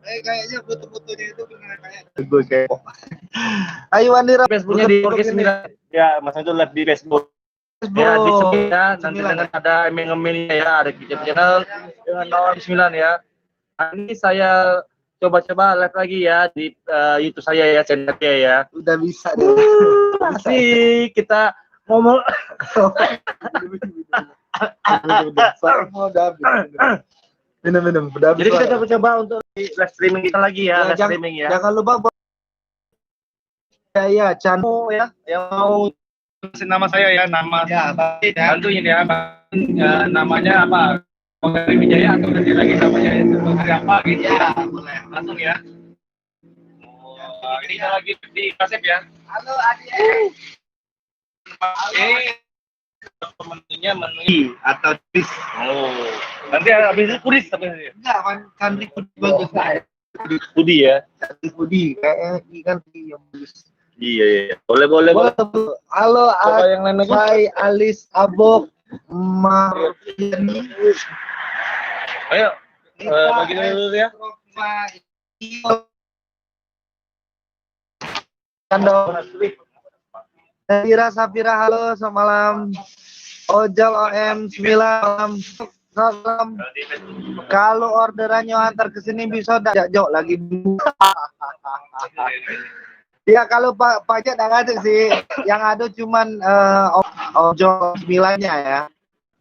Kayaknya foto-fotonya itu pernah kayak gue kayak. Ayo Andira, Facebooknya di Podcast 9. Ya, Mas itu live di Facebook. Ya, di 9 nanti dengan ada emil-emilnya ya, ada YouTube channel dengan Nawan 9 ya. Ini saya coba-coba live lagi ya di YouTube saya ya, channelnya ya. Udah bisa deh. Masih kita ngomong. Minum. Jadi kita coba-coba untuk live streaming kita lagi ya, live streaming ya. Jangan lupa ya channel ya yang mau kasih nama saya ya, nama bantuin ya, namanya apa? Dari Wijaya atau nanti lagi namanya dari apa gitu ya, boleh langsung ya. Ini kita lagi di Kasep ya. Halo Adik. Menunya menu atau dis. Oh, nanti habis itu kudis tapi enggak kan bagus lah. Kudi ya. Kudi kayak ikan yang bagus. Iya. Boleh. Halo, yang lain lagi. Hai Alis Abok Marfiani. Ayo, bagi dulu ya. Kando. Safira, halo, selamat malam. Ojol OM 9 malam. Kalau orderannya antar ke sini bisa enggak, Jok? Lagi. Ya kalau pajak enggak ada sih. Yang ada cuman ojol 9-nya ya.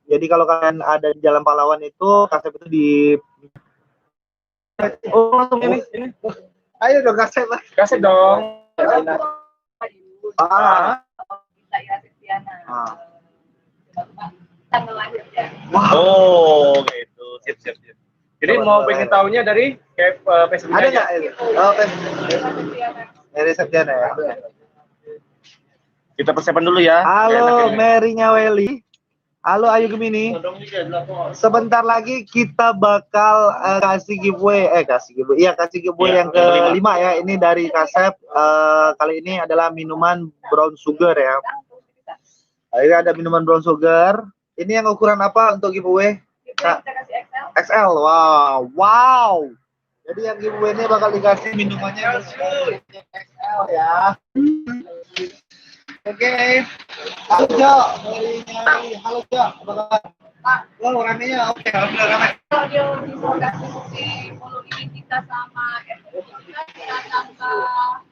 Jadi kalau kalian ada di Jalan Pahlawan itu, Kasep itu di langsung ini. Ayo dong Kasep dong. Oh, gitu. Siap. Jadi mau pengen tahunya dari Facebook ada nggak? Oh, dari Septiana ya. Kita persiapan dulu ya. Halo, Mary Nyaweli. Halo Ayu Gemini. Sebentar lagi kita bakal kasih giveaway. Kasih giveaway yang kelima ya. Ini dari Kasep. Kali ini adalah minuman brown sugar ya. Ini ada minuman brown sugar. Ini yang ukuran apa untuk giveaway? XL. Wow. Jadi yang giveaway ini bakal dikasih minumannya XL ya. Oke. Halo Jo, halo Jo, apa kabar? Wow, ramenya oke, alhamdulillah ramai. Audio bisa kasih follow ini kita sama kita tambah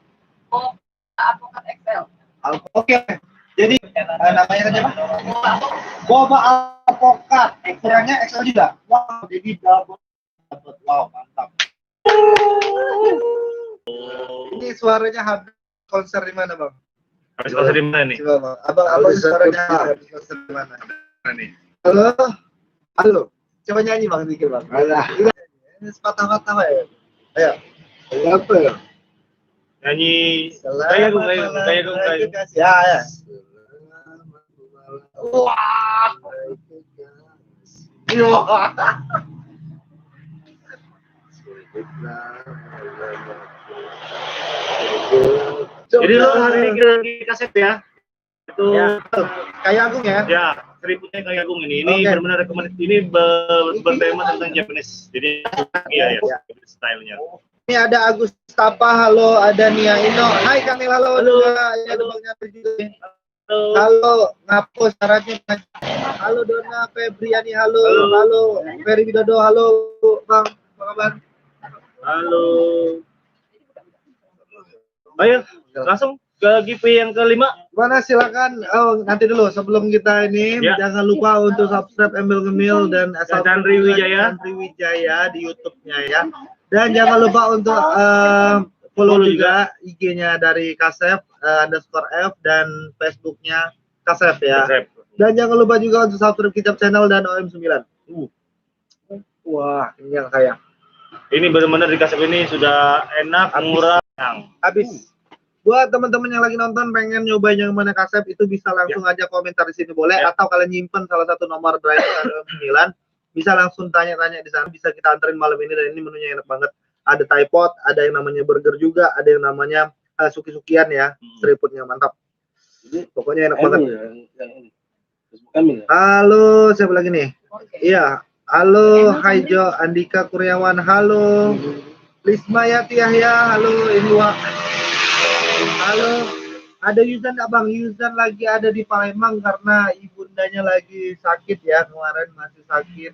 Alpukat XL. Oke. Jadi namanya tadi apa? Boba Alpukat. Ukurannya XL juga. Wow, jadi double. Wow, mantap. Ini suaranya habis konser di mana, Bang? Habis konser di mana nih? Coba, Abang suaranya habis konser di mana? Halo. Coba nyanyi Bang dikit, Bang. Ini sepatah-patah ya. Ayo. Apa ya? Nyanyi Gaya Gung. Ya. Wah. Jadi lo hari ini lagi Kasep ya? Itu ya. Kayak Agung ya? Ya, seriputnya Kayak Agung ini. Ini benar-benar rekomendasi. Ini bertema tentang Japanese. Jadi iya. Stylenya. Ini ada Agus Tapa, halo, ada Nia Ino. Hai Kamil, halo. Halo, ngapo syaratnya? Halo Dona Febriani, halo. Ferry Widodo, halo Bang, apa kabar? Halo. Ayo, langsung ke giveaway yang kelima. Mana silakan. Oh, nanti dulu sebelum kita ini jangan lupa untuk subscribe Emil Gemil dan Chandri Wijaya di YouTube-nya ya. Dan jangan lupa untuk follow juga IG-nya dari Kasep _F dan Facebook-nya Kasep ya. Dan jangan lupa juga untuk subscribe Kicap Channel dan OM9. Wah, ini yang kaya. Ini benar-benar di Kasep ini sudah enak, murah, habis. Buat teman-teman yang lagi nonton pengen nyobain yang mana Kasep itu bisa langsung aja komentar di sini boleh atau kalian nyimpen salah satu nomor driver 9 bisa langsung tanya-tanya di sana, bisa kita anterin malam ini dan ini menunya enak banget. Ada Thai pot, ada yang namanya burger juga, ada yang namanya suki-sukian ya, seriputnya mantap. Pokoknya enak banget. Halo, siapa lagi nih? Iya, Halo, Haijo Andika Kurniawan. Halo. Lisma Yati Yahya. Halo, ini Wak. Halo. Ada Yuzan nggak Bang? Yuzan lagi ada di Palembang karena ibundanya lagi sakit ya, kemarin masih sakit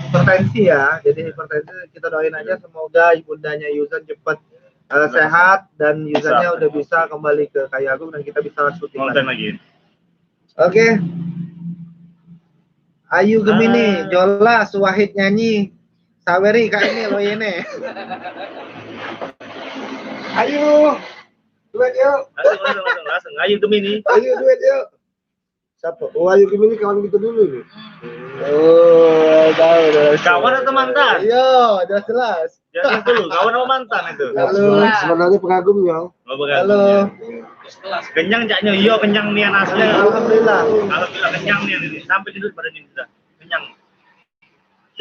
hipertensi ya. Jadi hipertensi kita doain aja semoga ibundanya Yuzan cepat sehat dan Yuzannya udah bisa kembali ke Kayu Agung dan kita bisa syuting lagi. Oke. Ayu Gemini, Jola, Wahid nyanyi. Saweri kak ini lo ini. Ayo. Duet yuk. Langsung. Ayu Gemini. Ayo duet yuk. Siapa? Oh, Ayu Gemini kawan kita dulu nih. Oh, tahu. Kawan atau mantan? Iya, jelas. Jelas dulu, kawan atau mantan itu? Halo, sebenarnya pengagumnya. Oh, pengagumnya. Halo. Kenyang jaknya, iya kenyang nih asli. Alhamdulillah. Alhamdulillah kenyang nih ini. Sampai gendut pada ini sudah. Kenyang.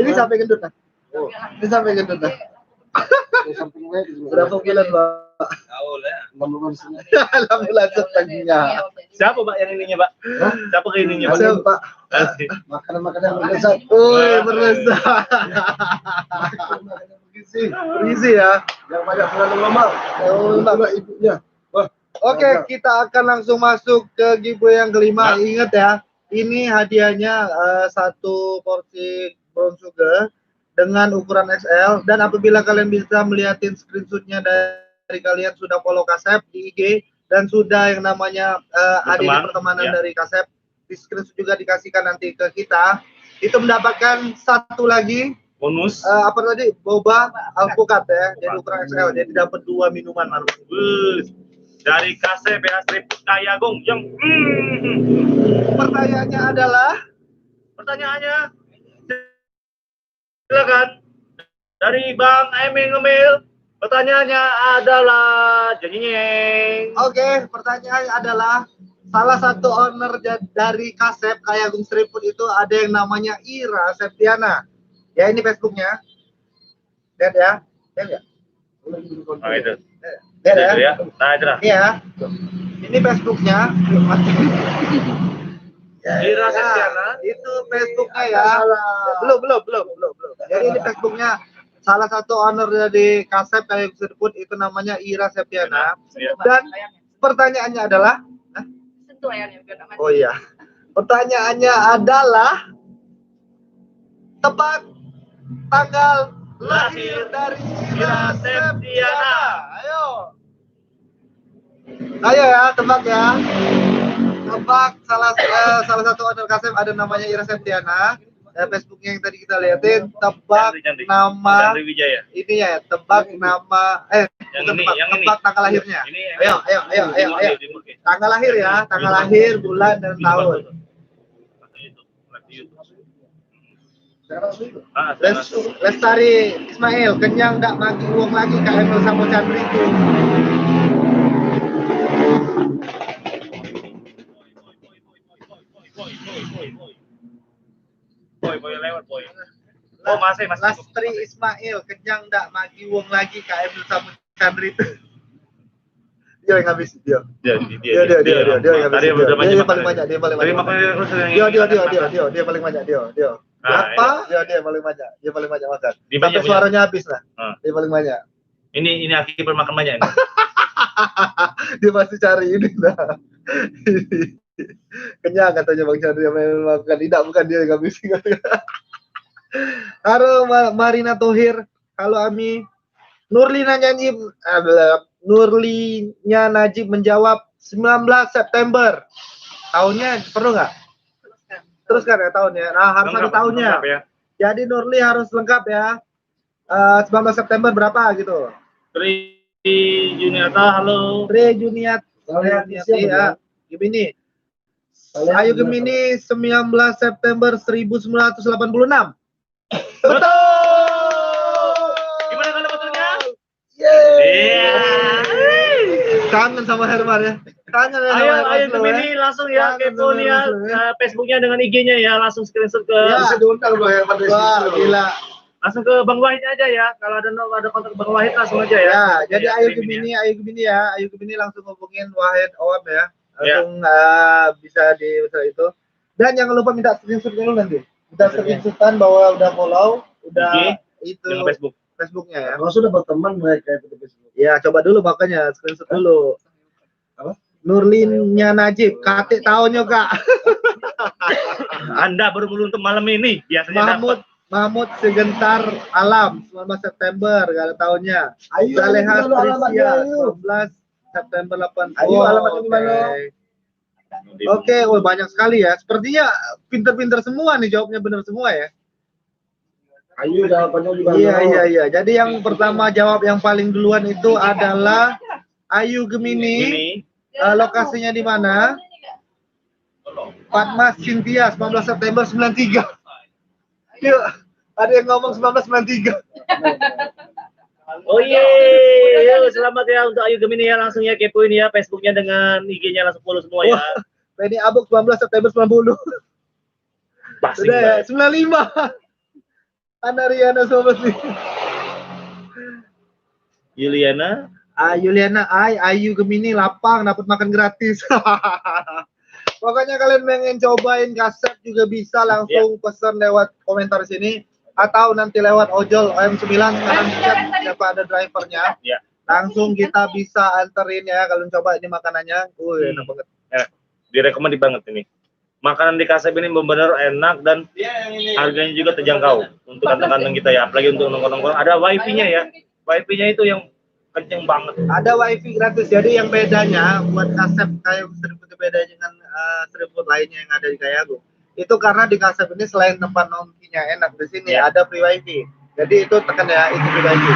Ini sampai gendut nah. Oh, ini sampai gendut nah. Berapa bulan, Pak? Tahu lah. Alhamdulillah setengahnya. Siapa, Pak, yang ininya, Pak? Siapa ke ininya, Pak? Siapa, Pak? Makanan-makanan berlezat. Woi, berlezat. Bergizi ya. Yang banyak mengandung lemak. Lemak ibunya. Oke, kita akan langsung masuk ke giveaway yang kelima. Ingat ya, ini hadiahnya satu porsi brown sugar dengan ukuran XL. Dan apabila kalian bisa melihatin screenshotnya dari kalian sudah follow Kasep di IG dan sudah yang namanya ada di pertemanan dari Kasep, di screenshot juga dikasihkan nanti ke kita, itu mendapatkan satu lagi bonus apa tadi, boba alpukat ya, jadi ukuran XL, jadi dapat 2 minuman dari Kasep ya, Strip Kayu Agung yang pertanyaannya silakan dari Bang Emil Ngemil. Pertanyaannya adalah jenging. Oke, pertanyaannya adalah salah satu owner dari Kasep Kayu Agung Street Food itu ada yang namanya Ira Septiana. Ya, ini Facebooknya. Lihat ya. Lihat ya. Oh, itu. Lihat ya. Nah, itu lah. Iya. Ini Facebooknya. Ira Septiana. Itu Facebooknya ya. Belum. Jadi ini Facebooknya salah satu owner dari Kasep Kayu Agung Street Food itu namanya Ira Septiana. Dan pertanyaannya adalah, oh iya. Pertanyaannya adalah tebak tanggal lahir dari Ira Septiana. Ayo ya, tebak ya. Tebak salah satu owner Kasep ada namanya Ira Septiana. Facebooknya yang tadi kita lihatin, tebak nama ini ya, tebak nama tebak tanggal lahirnya. Ayo. Tanggal lahir ya, tanggal lahir, bulan dan tahun. Lestari Ismail, kenyang nggak magi uang lagi Kak Emil sama Chandri itu. Boy lewat boy. Oh masih. Lestari Ismail, kenyang nggak magi uang lagi Kak Emil sama Chandri itu. Dia yang habis dia. Dia yang habis. Dia paling banyak. Dia paling banyak. Apa? Dia paling banyak. Dia paling banyak makan. Sampai suaranya habis lah. Dia paling banyak. Ini akibat makan banyak ini. Dia masih cari ini dah. Kenyang katanya Bang Chandra yang makan. Tidak, bukan dia yang habis. Halo Marina Tohir. Halo Ami. Nurlina Najib menjawab 19 September. Tahunnya perlu nggak? Teruskan ya tahunnya. Nah, harus ada tahunnya. Ya. Jadi Nurli harus lengkap ya. 19 September berapa gitu? Tri Juniata, halo. Tri Juniata, ya. Gemini. Ayo Gemini 19 September 1986. Betul. Gimana kalau betulnya? Iya. Kangen sama Herman ya. Kangen ya. Ayo Gemini langsung ya kepo nih ya Facebooknya dengan IG-nya ya, langsung screenshot ke. Bisa diundang loh Herman. Wah, gila. Langsung ke Bang Wahid aja ya. Kalau ada kontak Bang Wahid langsung aja ya. Ya, jadi Ayo Gemini ya. Ayo Gemini langsung hubungin Wahid Awam ya. Langsung bisa di itu. Dan jangan lupa minta screenshot dulu nanti. Udah screenshotan bahwa udah follow, udah itu dengan Facebooknya ya. Kalau sudah berteman mereka itu di Facebook. Ya, coba dulu makanya screenshot dulu. Apa? Nurlinnya Najib, kakek tahunnya Kak. Anda baru beruntung malam ini, biasanya dapat. Mahmud Segentar Alam, 19 September, gak ada tahunnya. Ayo, Zaleha ayo, alamatnya, Trisya, ayo. 19 September 80. Ayo, alamatnya di mana? Oke, banyak sekali ya. Sepertinya pinter-pinter semua nih, jawabnya benar semua ya. Ayo jawabannya di mana? Iya. Jadi yang pertama jawab yang paling duluan itu adalah Ayu Gemini. Lokasinya di mana? Fatma Cynthia, 19 September 93. Yuk, ada yang ngomong 1993. Oh iya, selamat ya untuk Ayu Gemini ya, langsung ya kepoin ya Facebooknya dengan IG-nya langsung follow semua ya. Penny Abuk 19 September 90. Basing Udah ya, 95. Ana Riana 19. Yuliana, Yuliana Ayu Gemini lapang dapat makan gratis. Pokoknya kalian pengen cobain kaset juga bisa langsung pesan lewat komentar sini atau nanti lewat ojol OM9 sekarang chat siapa ada drivernya. Ya. Langsung kita bisa anterin ya kalian coba ini makanannya. Enak banget. Direkomend banget ini. Makanan di Kasep ini benar-benar enak dan harganya juga terjangkau untuk kantong-kantong kita ya. Apalagi untuk nongkrong-nongkrong ada wifi-nya ya. Wifi-nya itu yang kenceng banget. Ada wifi gratis. Jadi yang bedanya buat Kasep kayak Seribu beda dengan Seribu lainnya yang ada di Kayagung. Itu karena di Kasep ini selain tempat nongkinya enak di sini ada free wifi. Jadi itu tekan ya itu free wifi.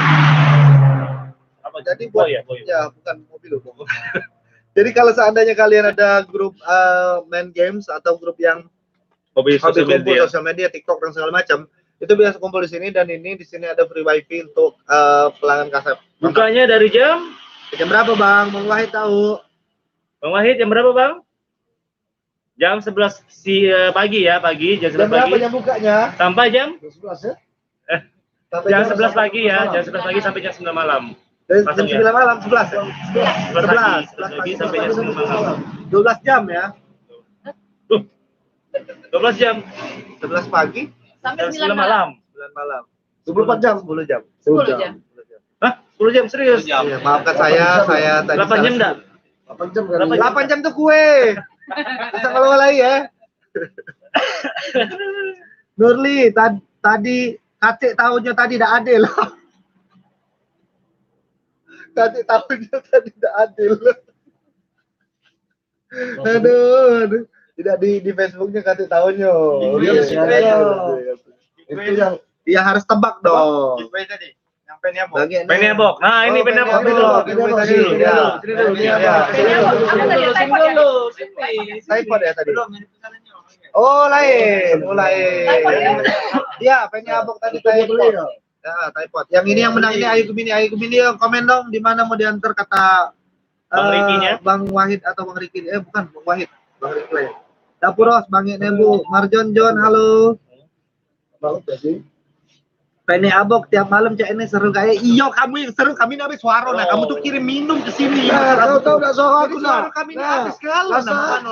Apa jadi buat ya bukan mobil loh. Jadi kalau seandainya kalian ada grup main games atau grup yang hobi sosial media, TikTok dan segala macam, itu biasa kumpul di sini dan ini di sini ada free wifi untuk pelanggan Kasep. Bukanya dari jam berapa Bang? Bang Wahid tahu? Bang Wahid jam berapa Bang? Jam 11 pagi ya, jam 11 pagi. Berapa jam bukanya? Sampai jam 11 ya? Jam 11 pagi ya, jam 11 pagi sampai jam 9 malam. Dari jam 9 malam 11 ya? 11 pagi sampai jam 9 malam. 12 jam ya? 12 jam. 11 pagi Sampai jam 9 malam. 9 malam. 24 jam. 10 jam. 10 jam. Hah? 10 jam serius? Iya, maafkan saya tadi 8 jam enggak? 8 jam kan? 8 jam tuh kue. Bisa kalau lagi ya. Nurli, tadi kakek tahunnya tadi tidak adil. Kakek tahunnya tadi tidak adil. Aduh. Tidak di Facebooknya kakek tahunnya. Itu yang Iya harus tebak dong. Penny Abok. Nah, ini Penny Abok dulu. Typhoid ya tadi. Oh lain. Iya, Penny Abok tadi typhoid. Ya, typhoid. Yang ini yang menang ini Ayu Gemini. Ayu Gemini komen dong di mana mau diantar kata Bang Rikinya? Bang Wahid atau Bang Riki. Bukan Bang Wahid. Bang Riki lah ya. Dapuros, Bang Nebu, Marjon John, halo. Penny Abok tiap malam cak ini seru kayak iyo kamu yang seru kami habis suara nah kamu tuh kirim minum ke sini nah, tahu enggak soal aku suara kami habis kalau kan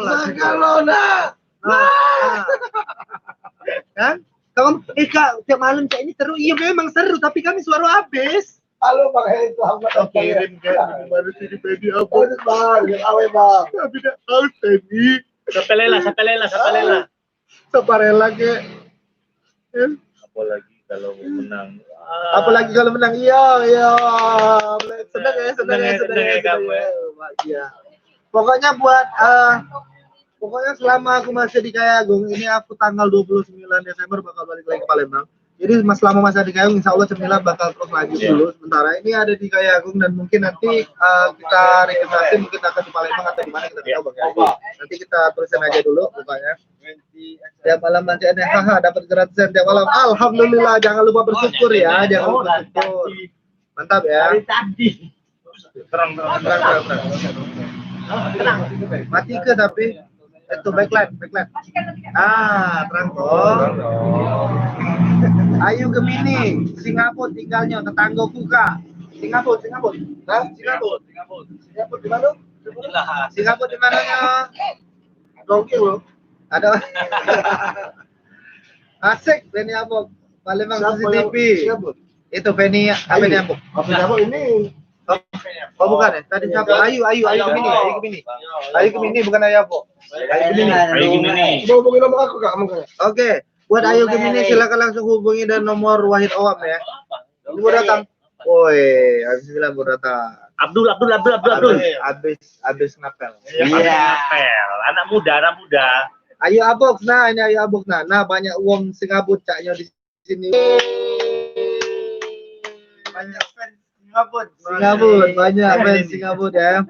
kamu Kak tiap malam cak ini seru iya memang seru tapi kami suara habis halo pakai itu apa kirim ke baru sini Penny Abok bang yang awe bang tapi tidak tahu Penny Sapelela. Saparela ke Apalagi kalau menang. Apalagi kalau menang iya. Senang ya kamu ya. Iya. Pokoknya buat pokoknya selama aku masih di Kayagung ini aku tanggal 29 Desember bakal balik lagi ke Palembang. Jadi selama masa di Kayagung insya Allah Cemila bakal terus lanjut dulu. Sementara ini ada di Kayagung dan mungkin nanti kita registrasi mungkin akan di Palembang atau di mana kita tahu Bang. Nanti kita tulisin aja dulu pokoknya. Tiap malam manjaannya haha dapat gratisan tiap malam. Alhamdulillah jangan lupa bersyukur ya, jangan lupa bersyukur. Mantap ya. Terang. Mati ke tapi itu backlight. Terang kok. Ayu Gemini, Singapura tinggalnya tetanggoku Kak. Singapura. Hah? Singapura di mana? Singapura di mananya? Dongki loh. Ada. Asik, Feni Abok. Palembang Siapa CCTV. Siapa? Itu Feni Abok. Apa ini? Oh bukan ya? Tadi siapa? Ayu Gemini, bukan Ayu Abok. Ayo gini. Mau hubungi nomor aku kak? Mungkin. Oke, buat Ayu Gemini silakan langsung hubungi dan nomor Wahid Awam ya. Ini baru datang. Woi, habis bilang baru datang. Abdul. Abis ngapel. Apel. Anak muda. Ayu Abok, nah ini Ayu Abok nah. Nah banyak uang Singapura caknya di sini. Banyak fans Singapura, banyak fans Singapura ya.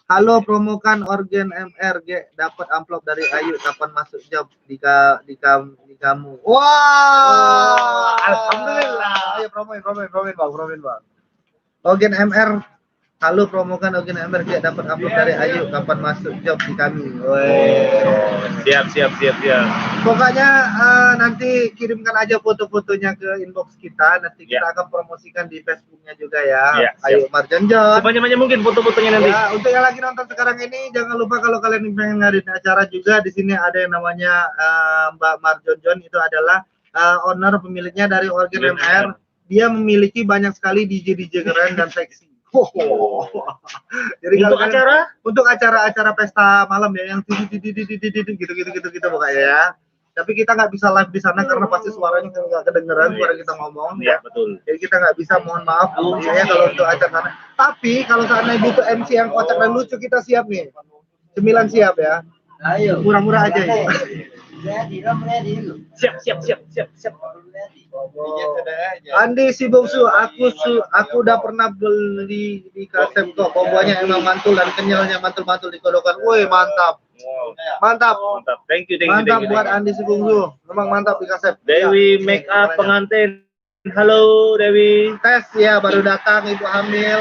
Halo, promokan organ MRG dapat amplop dari Ayu kapan masuk job di kamu. Wah, alhamdulillah. Ayo promoin bang. Organ MR. Halo, promokan organ MRG dapat amplop dari Ayu kapan masuk job di kami. Siap. Pokoknya nanti kirimkan aja foto-fotonya ke inbox kita. Nanti kita akan promosikan di Facebooknya juga ya. Ayu Marjanjon. Sebanyak mungkin foto-fotonya nanti. Ya, untuk yang lagi nonton sekarang ini jangan lupa kalau kalian pengen ngadain acara juga di sini ada yang namanya Mbak Marjanjon, itu adalah owner pemiliknya dari Organ MR. Dia memiliki banyak sekali DJ keren dan seksi. Jadi untuk acara pesta malam ya yang gitu pokoknya ya. Tapi kita nggak bisa live di sana karena pasti suaranya nggak kedengeran suara kita ngomong. Iya, betul. Jadi kita nggak bisa, mohon maaf ya kalau untuk acara sana. Tapi kalau seandainya butuh MC yang kocak dan lucu, kita siap nih. 9 siap ya. Ayo. Murah-murah aja ya. Siap. Andi si bungsu, aku udah pernah beli di Kasem kok. Bombonya emang mantul dan kenyalnya mantul-mantul di kodokan. Woi, mantap. Mantap. Thank you. Mantap buat Andi si bungsu. Memang mantap di Kasem. Dewi make up pengantin. Halo Dewi. Tes ya, baru datang ibu hamil.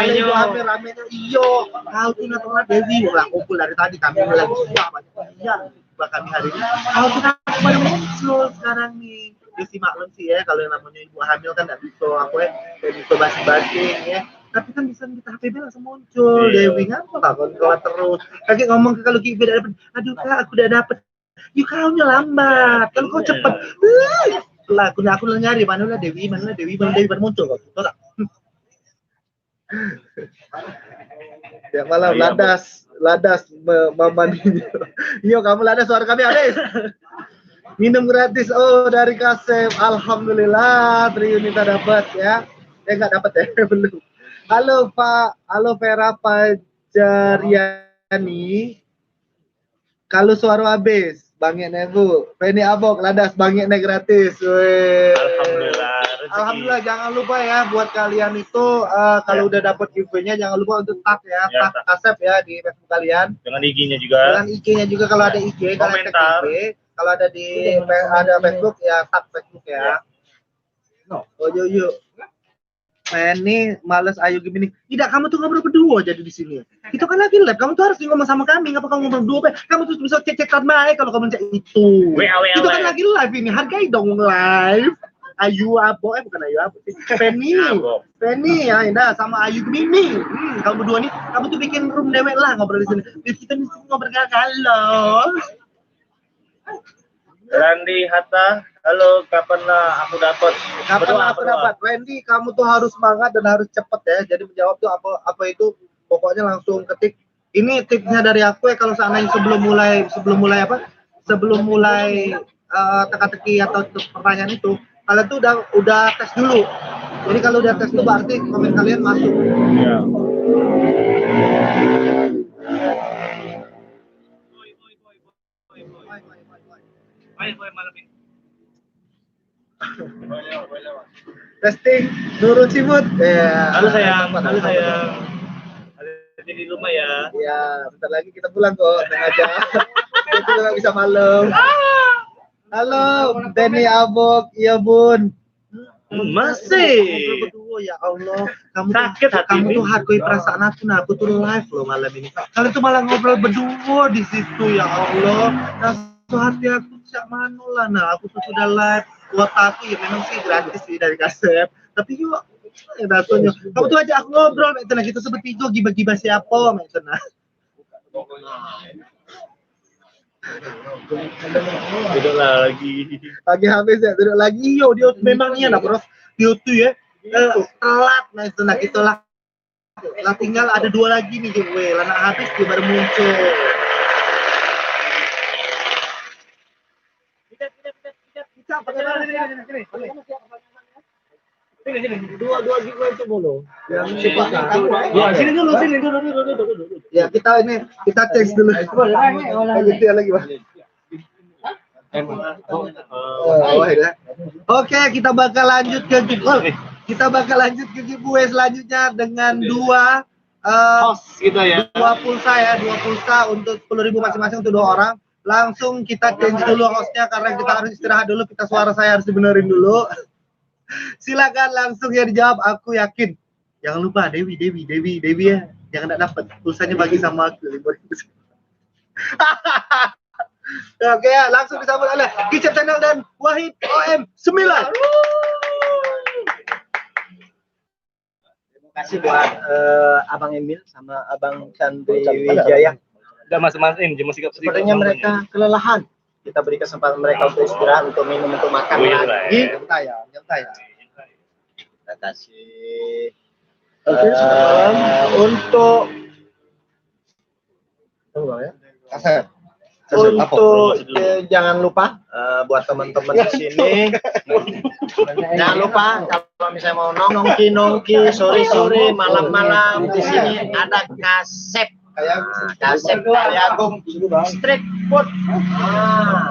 Ibu hamil ramennya iyo. Kau tuh nonton Dewi udah kumpul dari tadi, kami lagi suka banyak. Kami hari ini. Kau tuh baru muncul sekarang nih. Ya sih maklum sih ya, kalau yang namanya ibu hamil kan nggak bisa bisa basi-basi ya. Tapi kan bisa kita HPB langsung muncul. Dewi ngapa kalau terus. Kakek ngomong ke kalau Kibi udah dapet, aduh kak aku udah dapet. Yuk kau lambat, kalau kau cepet. Lah, aku nyari mana Dewi baru muncul kok. Tahu tak? Ya malam ladas memandinya. Yo kamu ladas suara kami ada. Minum gratis dari Kasem. Alhamdulillah Triunita dapat ya. Nggak dapat ya belum. Halo Vera Pajariani. Kalau suara habis bangnya Bu. Feni Abok ladas bangnya gratis. Weh. Alhamdulillah, jangan lupa ya buat kalian itu kalau udah dapat giveaway-nya jangan lupa untuk tag ya, tag Kasep ya di Facebook kalian. Dengan IG-nya juga. Dengan IG-nya juga kalau ada IG, komentar. Kalau ada di Facebook ya tag Facebook ya. Oh yuk. Ini males Ayu Gemini. Tidak, kamu tuh ngobrol berdua jadi di sini. Itu kan lagi live, kamu tuh harus ngomong sama kami. Ngapa kamu ngomong berdua? Kamu tuh bisa cek-cekan baik kalau kamu cek itu. Itu kan lagi live ini, hargai dong live. Ayu Abo, bukan Ayu Abo sih. Feni ya, Indah sama Ayu Gemini. Kamu berdua nih, kamu tuh bikin room dewek lah ngobrol di sini. Kita di sini ngobrol kalau. Randy Hatta, halo, kapan lah aku dapat? Randy, kamu tuh harus semangat dan harus cepet ya. Jadi menjawab tuh apa itu, pokoknya langsung ketik. Ini tipsnya dari aku ya, kalau seandainya sebelum mulai teka-teki atau pertanyaan itu, kalian tuh udah tes dulu. Jadi kalau udah tes itu berarti komen kalian masuk. Ya. Testing Nurul Cimut. Ya. Halo sayang. Ada di rumah ya. Ya, bentar lagi kita pulang kok. Tenang aja. Kita nggak bisa malam. Halo, Benny Abok, iya Bun. Masih. Berdua ya Allah, Sakit hati kamu tuh hargai perasaan aku. Nah, aku tuh live loh malam ini. Kalian tuh malah ngobrol berdua di situ ya Allah. Nah, hati aku siap manu lah. Nah, aku tuh sudah live. Buat aku ya memang sih gratis sih dari Kasep. Tapi yuk, datunya. Kamu tuh aja aku ngobrol, nah kita seperti itu gibah-gibah siapa, nah. Duduk lagi. Lagi habis ya, duduk lagi. Yo, dia memang iya nah, Bro. Dia tuh ya telat nah itu nah itulah. Lah tinggal ada 2 lagi nih giveaway. Lah nak habis dia baru muncul. Kita bagaimana ini? Dua giveaway itu dulu. Yang sini dulu. Ya kita tes dulu. Gitu ya lagi, Pak. Oke, kita bakal lanjut ke giveaway selanjutnya dengan 2 Host gitu ya. 2 pulsa untuk 10.000 masing-masing untuk 2 orang. Langsung kita change dulu hostnya karena kita harus istirahat dulu. Suara saya harus dibenerin dulu. Silakan langsung ya dijawab. Aku yakin. Jangan lupa Dewi ya. Jangan enggak dapat pulsanya bagi sama aku. Oke ya, langsung disambut oleh Kicap Channel dan Wahid OM9. Terima kasih buat Abang Emil sama Abang Chandri Wijaya. Udah masing-masing jam sikap. Sepertinya mereka kelelahan. Kita beri kesempatan mereka untuk istirahat, untuk minum, untuk makan lagi. Nyantai. Terima kasih. Untuk jangan lupa buat teman-teman di sini jangan lupa kalau misalnya mau nongki sore malam di sini ada kasep Kayak Agung street food.